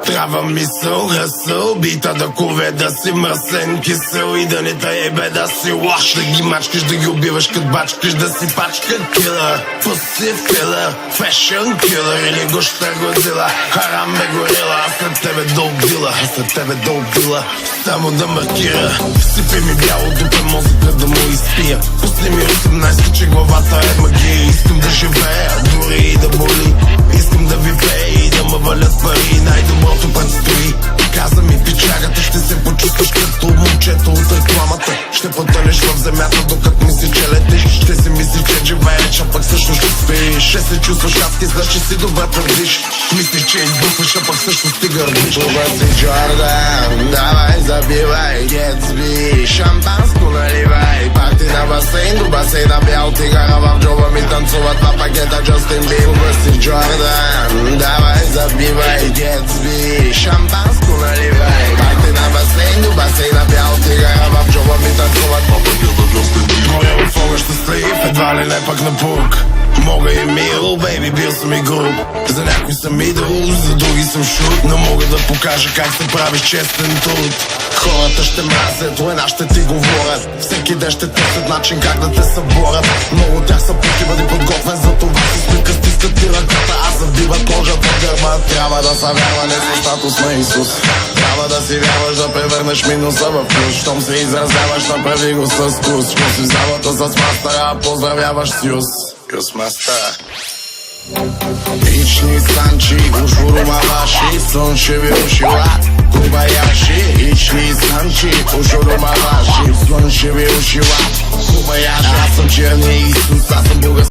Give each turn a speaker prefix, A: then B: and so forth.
A: Трябва мисъл, хъсъл, бита да кове да си мръсен кисел и да не те ебе да си лош. Да ги мачкаш, да ги убиваш кът бачкаш, да си пачка килър. Пуси филър, фешън килър или гоща годила. Харам бе горила, аз след тебе да убила, аз след тебе да убила. Само да маркира, сипи ми бяло дупе мозъка да му изпия. Пусни ми 18, че главата е магия. Искам да живея, дори и да боли. Искам да ви пея и да ме валят пари. Най-доброто предстои. Каза ми пичагата, ще се почувстваш като момчето от рекламата. Ще потънеш в земята, докато мисли, че летиш. Ще си мисли, че живееш, а пък също ще спиш. Ще се чувстваш адски, значи си добре твърдиш. Мислиш, че избухваш, а пък също стига ръбиш. Това си Джордан, давай забивай, Гетсби, шампанско наливай. Парти на басейн, до басейна бял тигара. В джоба ми танцуват два пакета Джастин Бибър. Това си Джордан, давай забивай, Гетсби, шампанско наливай. Парти на басейн, до басейна бял тигара. В джоба ми танцуват два пакета Джастин Бибър. Горя в огън щастлив, едва ли не пак на пук. Мога и мил, бейби, бил съм и груб. За някой съм идол, за други съм шут. Но мога да покажа как се правиш честен труд. Хората ще мразят, лена ще ти говорят. Всеки ден ще търсят начин как да те съборят. Много от тях са пути, бъди подготвен за това. С плика стискат ти ръката, аз забива кожата в гърба. Трябва да са вярва, не със статус на Исус. Трябва да си вярваш, да превърнеш минуса в плюс. Щом се изразяваш, направи го с вкус. Щом си в залата с мастера, поздравяваш Сюз. Master. Hiç Nisançı, uçuruma başı, son şevi lat, Kubayashi. Hiç Nisançı, uçuruma başı, son şevi lat, Kubayashi. Asım Çerni, Isus, asım Bulgar.